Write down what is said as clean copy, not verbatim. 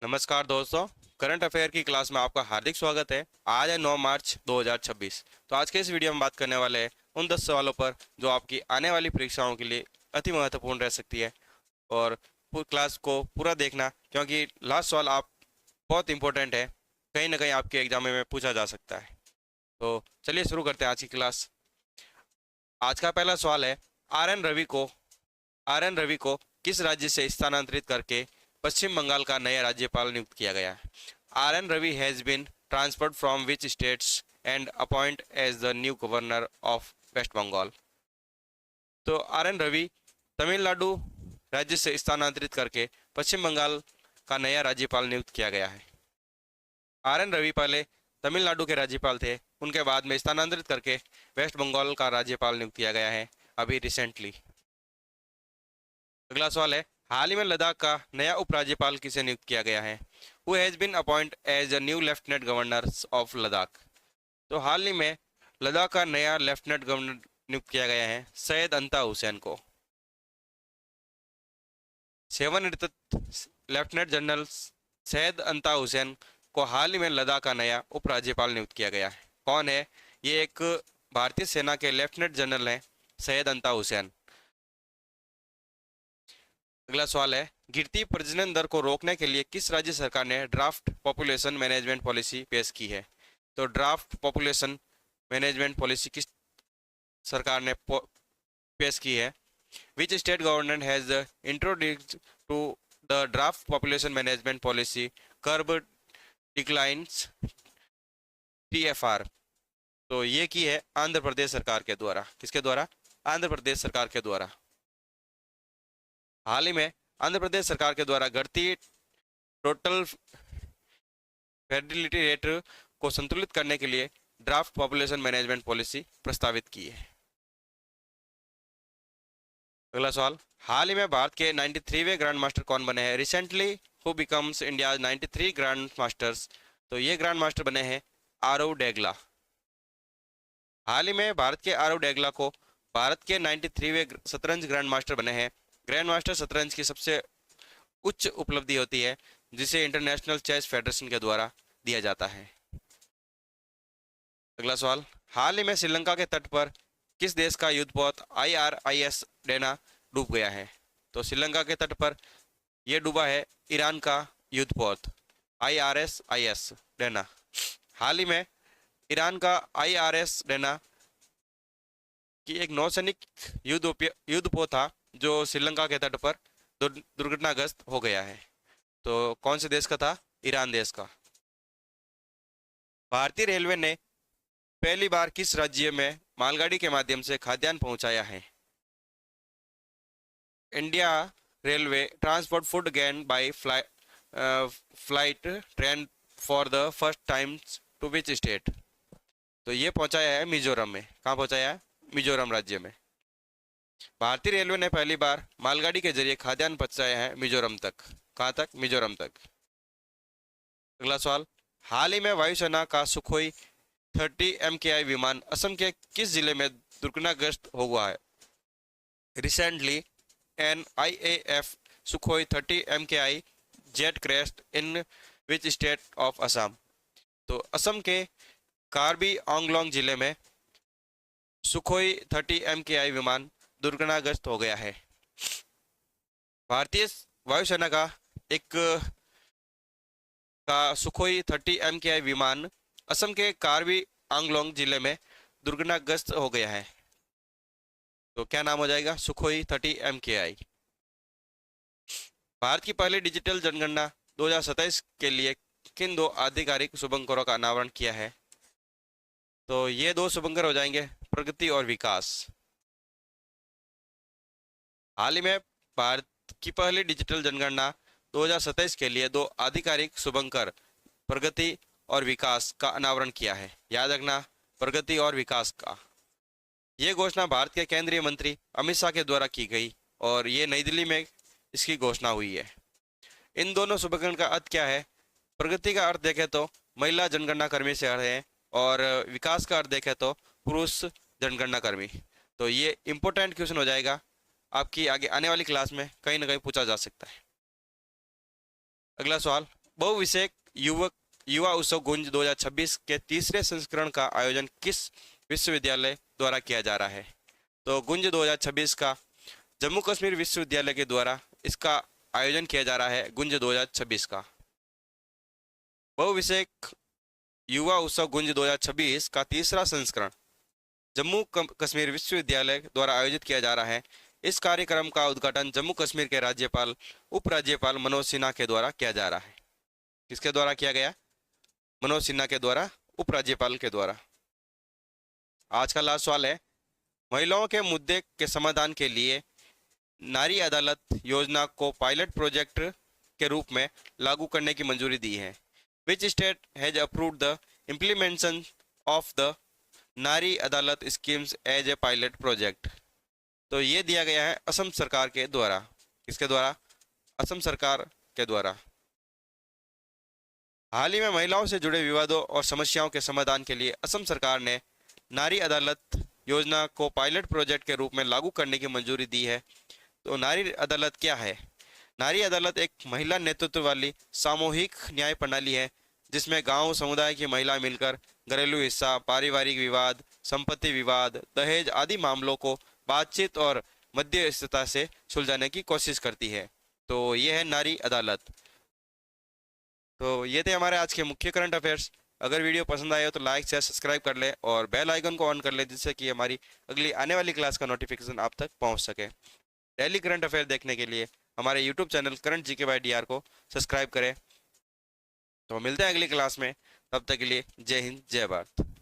नमस्कार दोस्तों। Current affair की क्लास में आपका हार्दिक स्वागत है। आज है 9 मार्च 2026। तो आज के इस वीडियो में बात करने वाले हैं उन 10 सवालों पर जो आपकी आने वाली परीक्षाओं के लिए अति महत्वपूर्ण रह सकती है। और क्लास को पूरा देखना क्योंकि लास्ट सवाल आप बहुत इंपॉर्टेंट है, कहीं ना कहीं आपके एग्जाम में पूछा जा सकता है। तो चलिए शुरू करते हैं आज की क्लास। आज का पहला सवाल है, आर एन रवि को किस राज्य से स्थानांतरित करके पश्चिम बंगाल का नया राज्यपाल नियुक्त किया गया है? R N Ravi has been transferred from which states and appoint as the new governor of West Bengal? तो आर एन रवि तमिलनाडु राज्य से स्थानांतरित करके पश्चिम बंगाल का नया राज्यपाल नियुक्त किया गया है। आर एन रवि पहले तमिलनाडु के राज्यपाल थे, उनके बाद में स्थानांतरित करके वेस्ट बंगाल का राज्यपाल नियुक्त किया गया है अभी रिसेंटली। अगला सवाल है, हाल ही में लद्दाख का नया उपराज्यपाल किसे नियुक्त किया गया है? Who has been appoint as a new lieutenant governor of Ladakh? तो हाल ही में लद्दाख का नया लेफ्टिनेंट गवर्नर नियुक्त किया गया है सैयद अंता हुसैन को। सेवानिवृत्त लेफ्टिनेंट जनरल सैयद अंता हुसैन को हाल ही में लद्दाख का नया उपराज्यपाल नियुक्त किया गया है। कौन है ये? एक भारतीय सेना के लेफ्टिनेंट जनरल हैं सैयद अंता हुसैन। अगला सवाल है, गिरती प्रजनन दर को रोकने के लिए किस राज्य सरकार ने ड्राफ्ट पॉपुलेशन मैनेजमेंट पॉलिसी पेश की है? तो ड्राफ्ट पॉपुलेशन मैनेजमेंट पॉलिसी किस सरकार ने पेश की है? Which state government has introduced to the draft population management policy curb declines TFR? तो ये की है आंध्र प्रदेश सरकार के द्वारा। किसके द्वारा? आंध्र प्रदेश सरकार के द्वारा। हाल ही में आंध्र प्रदेश सरकार के द्वारा घटती टोटल फर्टिलिटी रेट को संतुलित करने के लिए ड्राफ्ट पॉपुलेशन मैनेजमेंट पॉलिसी प्रस्तावित की है। अगला सवाल, हाल ही में भारत के 93वें ग्रैंड मास्टर कौन बने हैं? Recently who becomes India 93 grand masters? तो ये ग्रैंड मास्टर बने हैं आरव डेगला। हाल ही में भारत के आरव डेगला को भारत के 93वें शतरंज ग्रैंड मास्टर बने हैं। ग्रैंड मास्टर शतरंज की सबसे उच्च उपलब्धि होती है जिसे इंटरनेशनल चेस फेडरेशन के द्वारा दिया जाता है। अगला सवाल, हाल ही में श्रीलंका के तट पर किस देश का युद्धपोत IRIS डेना डूब गया है? तो श्रीलंका के तट पर यह डूबा है ईरान का युद्धपोत IRIS डेना। हाल ही में ईरान का IRIS डेना की एक नौसैनिक युद्धपोत था जो श्रीलंका के तट पर दुर्घटनाग्रस्त हो गया है। तो कौन से देश का था? ईरान देश का। भारतीय रेलवे ने पहली बार किस राज्य में मालगाड़ी के माध्यम से खाद्यान्न पहुंचाया है? India railway transport food grain by freight train for the first time to which state? तो ये पहुंचाया है मिजोरम में। कहाँ पहुंचाया है? मिजोरम राज्य में। भारतीय रेलवे ने पहली बार मालगाड़ी के जरिए खाद्यान्न पहुंचाया है मिजोरम तक। कहाँ तक? मिजोरम तक। अगला सवाल, हाल ही में वायुसेना का सुखोई 30 MKI विमान असम के किस जिले में दुर्घटनाग्रस्त हुआ है? Recently an IAF Sukhoi 30 MKI jet crashed in which state of Assam? तो असम के कार्बी आंगलोंग जिले में सुखोई 30 MKI विमान दुर्घटनाग्रस्त हो गया है। भारतीय वायुसेना का एक सुखोई 30 MKI विमान असम के कार्बी आंगलोंग जिले में दुर्घटनाग्रस्त हो गया है। तो क्या नाम हो जाएगा? Sukhoi 30 MKI। भारत की पहली डिजिटल जनगणना 2027 के लिए किन दो आधिकारिक शुभंकरों का अनावरण किया है? तो ये दो शुभंकर हो जाएंगे प्रगति और विकास। हाल ही में भारत की पहली डिजिटल जनगणना 2027 के लिए दो आधिकारिक शुभंकर प्रगति और विकास का अनावरण किया है। याद रखना, प्रगति और विकास का। ये घोषणा भारत के केंद्रीय मंत्री अमित शाह के द्वारा की गई और ये नई दिल्ली में इसकी घोषणा हुई है। इन दोनों शुभंकर का अर्थ क्या है? प्रगति का अर्थ देखें तो महिला जनगणना कर्मी से है और विकास का अर्थ देखें तो पुरुष जनगणना कर्मी। तो ये इंपॉर्टेंट क्वेश्चन हो जाएगा, आपकी आगे आने वाली क्लास में कहीं ना कहीं पूछा जा सकता है। अगला सवाल, बहुविषयक युवा उत्सव गुंज 2026 के तीसरे संस्करण का आयोजन किस विश्वविद्यालय द्वारा किया जा रहा है? तो गुंज 2026 का जम्मू कश्मीर विश्वविद्यालय के द्वारा इसका आयोजन किया जा रहा है। गुंज 2026 का बहुविषयक युवा उत्सव गुंज 2026 का तीसरा संस्करण जम्मू कश्मीर विश्वविद्यालय द्वारा आयोजित किया जा रहा है। इस कार्यक्रम का उद्घाटन जम्मू कश्मीर के राज्यपाल उपराज्यपाल मनोज सिन्हा के द्वारा किया जा रहा है। किसके द्वारा किया गया? मनोज सिन्हा के द्वारा, उपराज्यपाल के द्वारा। आज का लास्ट सवाल है, महिलाओं के मुद्दे के समाधान के लिए नारी अदालत योजना को पायलट प्रोजेक्ट के रूप में लागू करने की मंजूरी दी है। Which state has approved the implementation of the Nari Adalat schemes as a pilot project? तो ये दिया गया है असम सरकार के द्वारा। किसके द्वारा? असम सरकार के द्वारा। हाल ही में महिलाओं से जुड़े विवादों और समस्याओं के समाधान के लिए असम सरकार ने नारी अदालत योजना को पायलट प्रोजेक्ट के रूप में लागू करने की मंजूरी दी है। तो नारी अदालत क्या है? नारी अदालत एक महिला नेतृत्व वाली सामूहिक न्याय प्रणाली है जिसमें गांव समुदाय की महिला मिलकर घरेलू हिस्सा, पारिवारिक विवाद, संपत्ति विवाद, दहेज आदि मामलों को बातचीत और मध्यस्थता से सुलझाने की कोशिश करती है। तो ये है नारी अदालत। तो ये थे हमारे आज के मुख्य करंट अफेयर्स। अगर वीडियो पसंद आए हो तो लाइक शेयर सब्सक्राइब कर ले और बेल आइकन को ऑन कर ले, जिससे कि हमारी अगली आने वाली क्लास का नोटिफिकेशन आप तक पहुंच सके। डेली करंट अफेयर देखने के लिए हमारे YouTube channel current GK by DR को सब्सक्राइब करें। तो मिलते हैं अगली क्लास में, तब तक के लिए जय हिंद जय भारत।